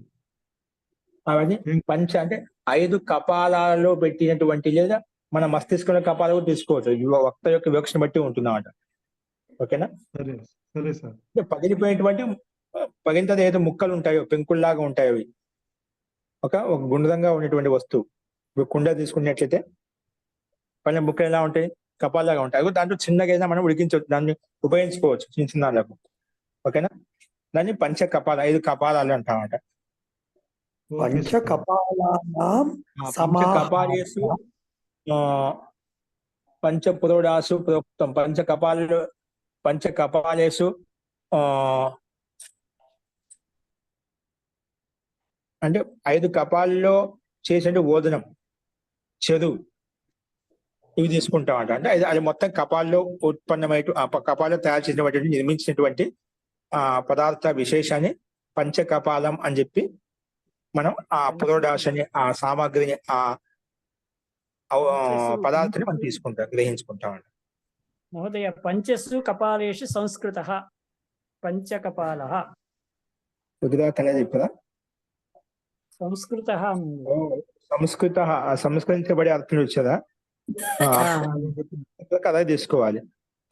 అవన్నీ పంచ అంటే 5 కపాలాలలో పెట్టినటువంటి, లేదా మన మస్తిష్కంలో కపాలు కూడా తీసుకోవచ్చు. వక్త యొక్క వివక్షను బట్టి ఉంటుందన్నమాట. ఓకేనా? సరే సరే సార్. పగిలిపోయినటువంటి పగిలిన ఏదైతే ముక్కలు ఉంటాయో పెంకుల్లాగా ఉంటాయో అవి ఒక గుండ్రంగా ఉన్నటువంటి వస్తువు. ఇప్పుడు కుండ తీసుకున్నట్లయితే పైన ముక్కలు ఎలా ఉంటాయి? కపాలాగా ఉంటాయి. దాంట్లో చిన్నగా అయినా మనం ఉడికించవచ్చు, దాన్ని ఉపయోగించుకోవచ్చు చిన్న చిన్న దాంట్లో. ఓకేనా? దాన్ని పంచ కపాల 5 కపాలాలు అంటామన్నమాట. పంచకపాలానాం పంచకపాలేషు పంచపురోడాసు ప్రోక్తం. పంచకపాలేషు అంటే 5 కపాల్లో చేసే ఓదనం, చెరువు, ఇవి తీసుకుంటామంట. అంటే అది మొత్తం కపాల్లో ఉత్పన్నమై కపాల్లో తయారు చేసినటువంటి నిర్మించినటువంటి పదార్థ విశేషాన్ని పంచకపాలం అని చెప్పి మనం ఆ పురోడాశని, ఆ సామాగ్రిని, ఆ పదార్థాన్ని మనం గ్రహించుకుంటామంట. మహోదయ పంచసు కపాలేషు సంస్కృతః పంచకపాలః. విగ్రహకళ చెప్పరా? సంస్కృత ఓ, సంస్కృత సంస్కరించబడే అర్థం వచ్చేదా? కథ తీసుకోవాలి.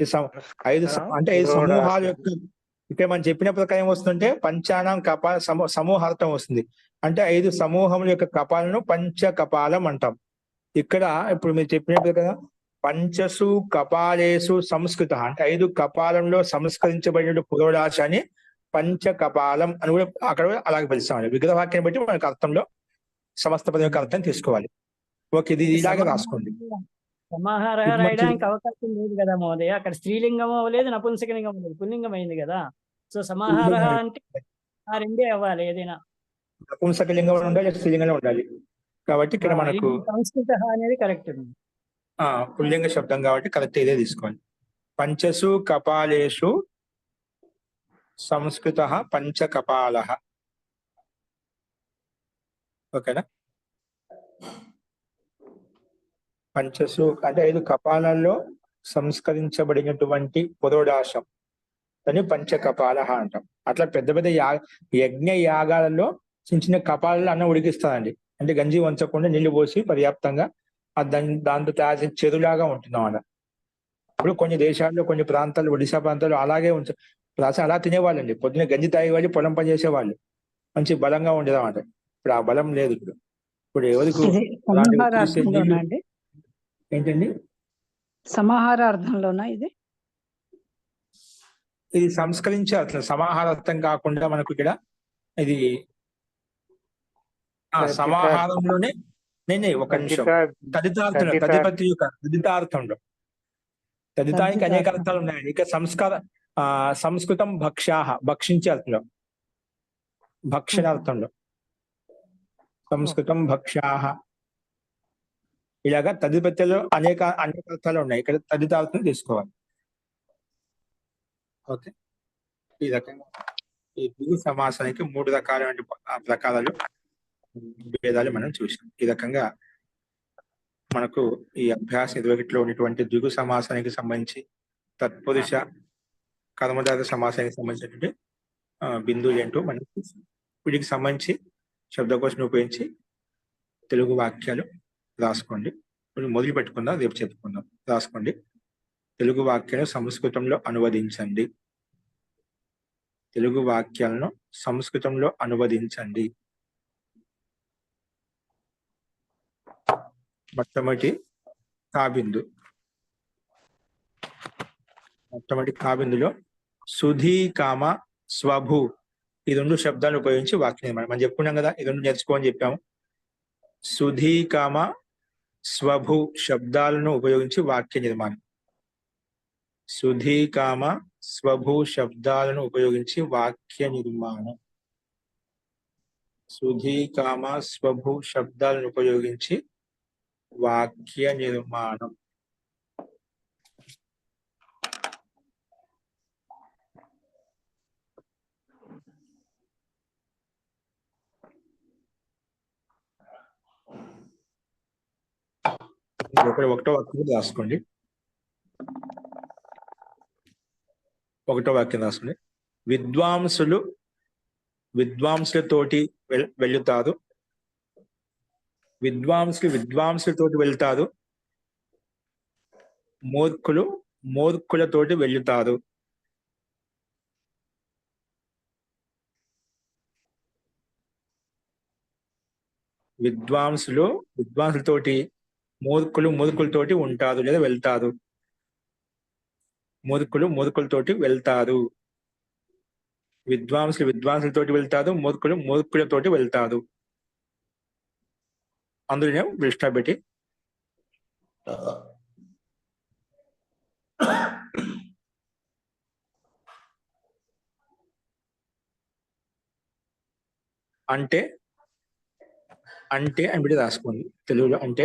ఈ అంటే 5 సమూహాల యొక్క ఇక్కడ మనం చెప్పిన ప్రకారం ఏమొస్తుందంటే పంచానాం కపాల సమూహార్థం వస్తుంది. అంటే 5 సమూహముల యొక్క కపాలను పంచ కపాలం అంటాం. ఇక్కడ ఇప్పుడు మీరు చెప్పిన ప్రకారం పంచసు కపాలేసు సంస్కృత అంటే 5 కపాలంలో సంస్కరించబడిన పురోడాశాన్ని పంచ కపాలం అని కూడా అక్కడ అలాగే పిలుస్తామండి. విగ్రహవాక్యాన్ని బట్టి మనకు అర్థంలో సమస్త పదం యొక్క అర్థం తీసుకోవాలి. ఓకే, ఇది ఇలాగే రాసుకోండి. సమాహార రాయడానికి అవకాశం లేదు కదా మహోదయ, అక్కడ స్త్రీలింగం అవ్వలేదు, నపుంసకలింగం అవ్వలేదు, పుల్లింగం అయింది కదా. సో సమాహార అంటే ఆ రెండే అవ్వాలి, ఏదైనా నపుంసకలింగం ఉండాలి, స్త్రీలింగంలో ఉండాలి. కాబట్టి ఇక్కడ మనకు సంస్కృత అనేది కరెక్ట్. పుల్లింగ శబ్దం కాబట్టి కరెక్ట్ ఇదే తీసుకోవాలి. పంచసు కపాలేషు సంస్కృత పంచ కపాల. ఓకేనా? పంచసు అంటే 5 కపాలాల్లో సంస్కరించబడినటువంటి పురోడాశం అని పంచ కపాల అంటాం. అట్లా పెద్ద పెద్ద యజ్ఞ యాగాలలో చిన్న చిన్న కపాలలో అన్నం ఉడికిస్తారండి. అంటే గంజి వంచకుండా నీళ్లు పోసి పర్యాప్తంగా దాంతో తయారు చేసిన చెరులాగా ఉంటుంది అన్నమాట. ఇప్పుడు కొన్ని దేశాల్లో కొన్ని ప్రాంతాలు, ఒడిశా ప్రాంతాల్లో అలాగే అలా తినేవాళ్ళండి. పొద్దున్న గంజి తాగేవాళ్ళు, పొలం పని చేసేవాళ్ళు, మంచి బలంగా ఉండేదన్నమాట. ఇప్పుడు ఆ బలం లేదు. ఇప్పుడు ఎవరికి ఏంటండి సమాహారార్థంలోనా ఇది? ఇది సంస్కరించే అర్థం, సమాహారార్థం కాకుండా మనకు ఇక్కడ ఇది సమాహారంలోనే ఒక నిమిషం తదితార్థంలో తదిపతి యొక్క తదితార్థంలో తదితానికి అనేక అర్థాలు ఉన్నాయండి. ఇక సంస్కృతం భక్ష్యాహ భక్షించే అర్థంలో, భక్షణార్థంలో సంస్కృతం భక్ష్యాహ ఇలాగా తదిపత్తిలో అనేక అర్థాలు ఉన్నాయి. ఇక్కడ తదితార్థం తీసుకోవాలి. ఓకే, ఈ రకంగా ఈ ద్విగు సమాసానికి 3 రకాలైన ప్రకారాలు భేదాలు మనం చూసాం. ఈ రకంగా మనకు ఈ అభ్యాస 21లో ఉన్నటువంటి ద్విగు సమాసానికి సంబంధించి తత్పురుష కర్మధార సమాసానికి సంబంధించినటువంటి బిందువులు ఏంటో మనం చూసాం. వీటికి సంబంధించి శబ్దకోశం ఉపయోగించి తెలుగు వాక్యాలు రాసుకోండి. మొదలు పెట్టుకుందాం, రేపు చెప్పుకుందాం. రాసుకోండి. తెలుగు వాక్యాలను సంస్కృతంలో అనువదించండి. తెలుగు వాక్యాలను సంస్కృతంలో అనువదించండి. మొట్టమొదటి కాబిందు. మొట్టమొదటి కాబిందులో సుధీ కామ స్వభూ ఈ 2 శబ్దాలను ఉపయోగించి వాక్య నిర్మాణం మనం చెప్పుకున్నాం కదా. ఈ 2 నేర్చుకోమని చెప్పాము. సుధీ కామ స్వభూ శబ్దాలను ఉపయోగించి వాక్య నిర్మాణం. సుధీ కామ స్వభూ శబ్దాలను ఉపయోగించి వాక్య నిర్మాణం. సుధీ కామ స్వభూ శబ్దాలను ఉపయోగించి వాక్య నిర్మాణం. ఒకటో వాక్యం రాసుకోండి. ఒకటో వాక్యం రాసుకోండి. విద్వాంసులతోటి వెళ్తారు. విద్వాంసులతోటి వెళ్తారు. మూర్ఖులతోటి వెళ్తారు. విద్వాంసులతోటి మూర్ఖులతోటి ఉంటారు లేదా వెళ్తారు. మూర్ఖులతోటి వెళ్తారు. విద్వాంసులతోటి వెళ్తారు. మూర్ఖులతోటి వెళ్తారు. అందులోనే దృష్టి పెట్టి అంటే అని పెట్టి రాసుకోండి. తెలుగులో అంటే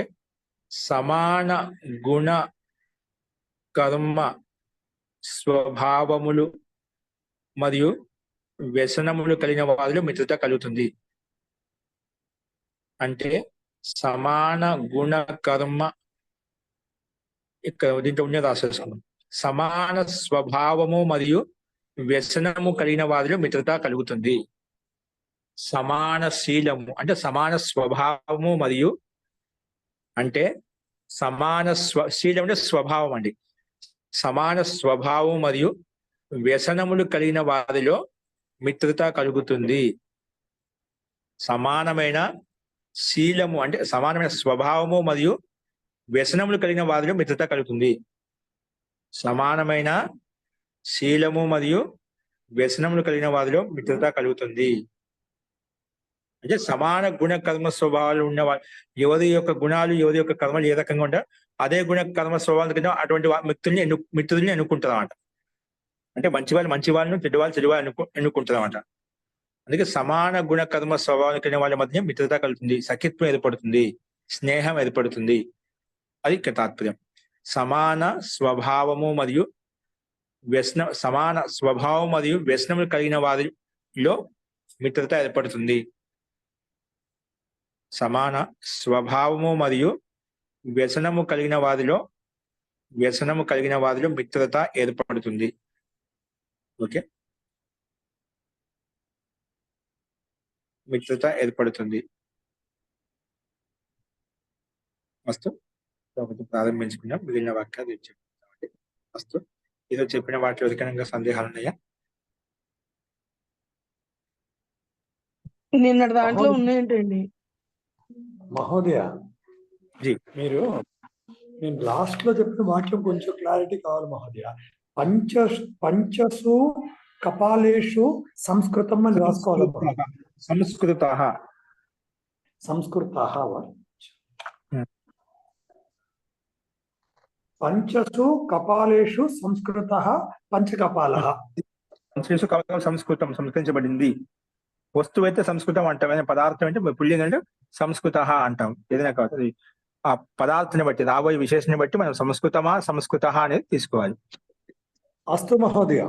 సమాన గుణ కర్మ స్వభావములు మరియు వ్యసనములు కలిగిన వారిలో మిత్రత కలుగుతుంది. అంటే సమాన గుణ కర్మ, ఇక్కడ దీంట్లో ఉన్న రాసేసుకున్నాం. సమాన స్వభావము మరియు వ్యసనము కలిగిన వారిలో మిత్రత కలుగుతుంది. సమాన శీలము అంటే సమాన స్వభావము మరియు అంటే శీలం అంటే స్వభావం అండి. సమాన స్వభావం మరియు వ్యసనములు కలిగిన వారిలో మిత్రత కలుగుతుంది. సమానమైన శీలము అంటే సమానమైన స్వభావము మరియు వ్యసనములు కలిగిన వారిలో మిత్రత కలుగుతుంది. సమానమైన శీలము మరియు వ్యసనములు కలిగిన వారిలో మిత్రత కలుగుతుంది. అంటే సమాన గుణ కర్మ స్వభావాలు ఉన్నవారు, ఎవరి యొక్క గుణాలు ఎవరి యొక్క కర్మలు ఏ రకంగా ఉంటాయో అదే గుణ కర్మ స్వభావాలు కింద అటువంటి మిత్రుల్ని ఎన్నుకుంటారు అన్నమాట. అంటే మంచి వాళ్ళను చెడు వాళ్ళు ఎన్నుకుంటారు అన్నమాట. అందుకే సమాన గుణ కర్మ స్వభావం కలిగిన వాళ్ళ మధ్య మిత్రత కలుగుతుంది, సఖిత్వం ఏర్పడుతుంది, స్నేహం ఏర్పడుతుంది. అది ఇక్కడ తాత్పర్యం. సమాన స్వభావము మరియు వ్యసనములు కలిగిన వారిలో మిత్రత ఏర్పడుతుంది. సమాన స్వభావము మరియు వ్యసనము కలిగిన వారిలో మిత్రత ఏర్పడుతుంది. ఓకే, మిత్రత ఏర్పడుతుంది. మస్తు ఒకటి ప్రారంభించుకున్నాం, మిగిలిన వాక్యాలు చెప్తామండి. మస్తు ఈరోజు చెప్పిన వాటిలో అధికంగా సందేహాలు ఉన్నాయా? నిన్నటి దాంట్లో ఉన్నాయంటండి మహోదయ. జీ, నేను లాస్ట్ లో చెప్పిన వాక్యం కొంచెం క్లారిటీ కావాలి మహోదయ. పంచసు కపాలేషు సంస్కృతం అని రాసుకోవాలి. సంస్కృత పంచసు కపాలేషు సంస్కృత పంచకపాల. సంస్కృతం సంస్కరించబడింది. వస్తువు అయితే సంస్కృతం అంటాం, పదార్థం అంటే పుల్లింగం అంటే సంస్కృత అంటాం. ఏదైనా కాదు, ఆ పదార్థాన్ని బట్టి రాబోయే విశేషాన్ని బట్టి మనం సంస్కృత అనేది తీసుకోవాలి. అస్తు మహోదయ.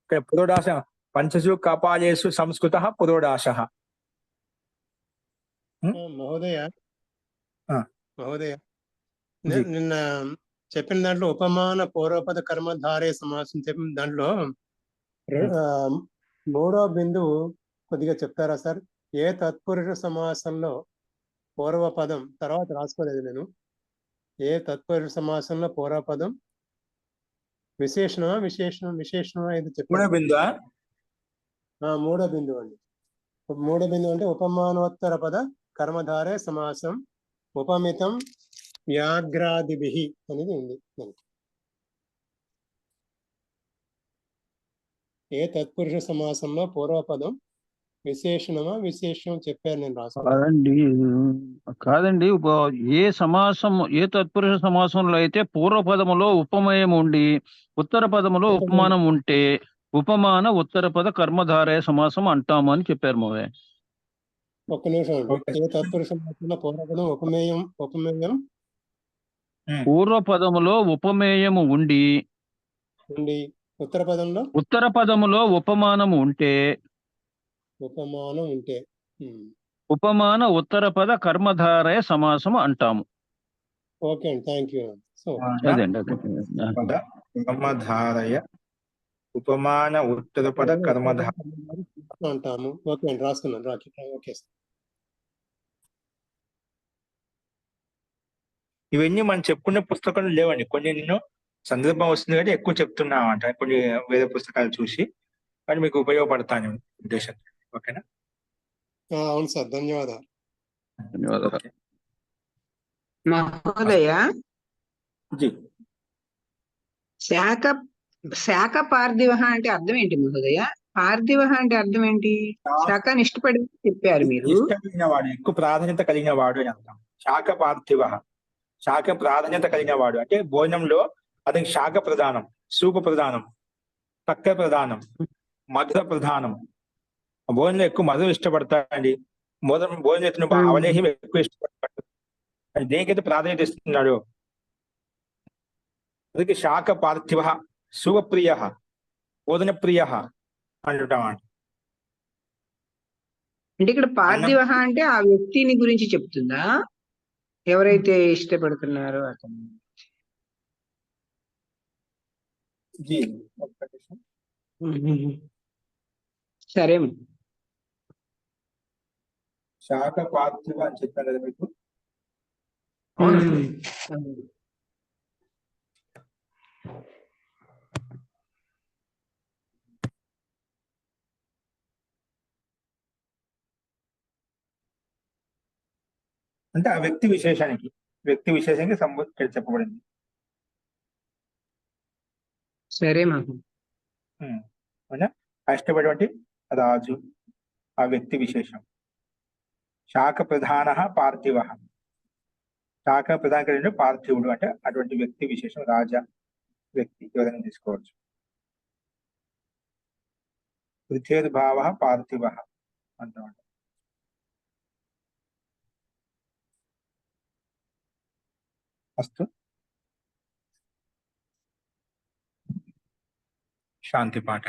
ఇక్కడ పురోడాశ పంచసు కపాలేషు సంస్కృత పురోడాశ. మహోదయ నిన్న చెప్పిన దాంట్లో ఉపమాన పూర్వపద కర్మధారే సమాసం చెప్పిన దాంట్లో మూడో బిందువు కొద్దిగా చెప్తారా సార్? ఏ తత్పురుష సమాసంలో పూర్వపదం తర్వాత రాసుకోలేదు నేను. ఏ తత్పురుష సమాసంలో పూర్వపదం విశేషణమా ఇది చెప్పారు. మూడో బిందువు అండి. మూడో బిందువు అంటే ఉపమానోత్తర పద కర్మధారే సమాసం ఉపమితం వ్యాఘ్రాదిభి అనేది ఉంది. ఏ తత్పురుష సమాసంలో పూర్వపదం విశేషణమా విశేషం చెప్పారు, నేను రాసుకో. కాదండి, ఏ తత్పురుష సమాసంలో అయితే పూర్వపదములో ఉపమయం ఉండి ఉత్తర పదములో ఉపమానం ఉంటే ఉపమాన ఉత్తర పద కర్మధారయ సమాసం అంటాము అని చెప్పారు మోవే. ఒక్క నిమిషం అండి. ఏ తత్పురుష సమాసంలో పూర్వపదం ఉపమేయం పూర్వపదములో ఉపమేయము ఉండి ఉత్తర పదములో ఉపమానము ఉంటే ఉపమాన ఉత్తర పద కర్మధారయ సమాసము అంటాము. ఓకే అండి, థ్యాంక్ యూ. కర్మధారయ ఉపమాన ఉత్తర పద కర్మధార అంటాము. ఓకే అండి, రాసుకున్నాను. Okay sir. ఇవన్నీ మనం చెప్పుకునే పుస్తకాలు లేవండి. కొన్ని నేను సందర్భం వస్తుంది కానీ ఎక్కువ చెప్తున్నా అంట, కొన్ని వేరే పుస్తకాలు చూసి, కానీ మీకు ఉపయోగపడతాను ఉద్దేశం. ఓకేనా? అవును సార్, ధన్యవాదాలు. మహోదయ, శాఖ పార్థివ అంటే అర్థం ఏంటి మహోదయ? పార్థివ అంటే అర్థం ఏంటి? శాఖని ఇష్టపడి చెప్పారు మీరు. ఇష్టమైన వాడు, ఎక్కువ ప్రాధాన్యత కలిగిన వాడు అని అర్థం. శాఖ పార్థివ, శాఖ ప్రాధాన్యత కలిగిన వాడు అంటే భోజనంలో అతనికి శాఖ ప్రధానం, సూప ప్రధానం, చక్కెర ప్రధానం, మధుర ప్రధానం. భోజనంలో ఎక్కువ మధురం ఇష్టపడతాడండి. భోజనం చేస్తున్న అవలేహం ఎక్కువ ఇష్టపడతాడు. దేనికైతే ప్రాధాన్యత ఇస్తున్నాడు. అందుకే శాఖ పార్థివ శుభప్రియ భోజన ప్రియ అంటుంటామంట. అంటే ఇక్కడ పార్థివ అంటే ఆ వ్యక్తిని గురించి చెప్తుందా? ఎవరైతే ఇష్టపడుతున్నారో అతను. సరే. శాఖ పార్థివ అని చెప్పాను కదా మీకు. అంటే ఆ వ్యక్తి విశేషానికి ఇక్కడ చెప్పబడింది. సరే మాకు అవునా? అష్టపడి రాజు ఆ వ్యక్తి విశేషం. శాఖ ప్రధాన పార్థివ, శాఖ ప్రధాన పార్థివుడు అంటే అటువంటి వ్యక్తి విశేషం, రాజా వ్యక్తి ఎవరైనా తీసుకోవచ్చు. పృథ్వేర్భావ పార్థివ అంటాం. అస్తు శాంతి పాఠ.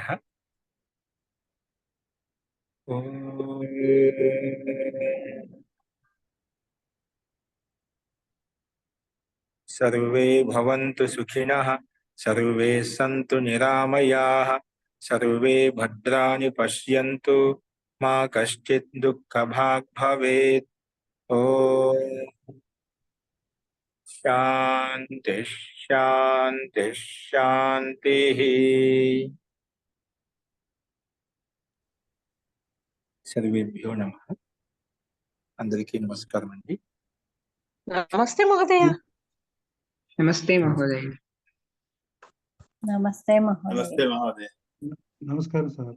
సర్వే భవంతు సుఖినః, సర్వే సంతు నిరామయాః, సర్వే భద్రాణి పశ్యంతు, మా కశ్చిత్ దుఃఖభాగ్ భవేత్. ఓం శాంతి శాంతి శాంతి. సర్వేభ్యో నమః. అందరికీ నమస్కారం అండి. నమస్తే మహోదయ. నమస్తే మహోదయ. నమస్తే మహోదయ. నమస్కారం సార్.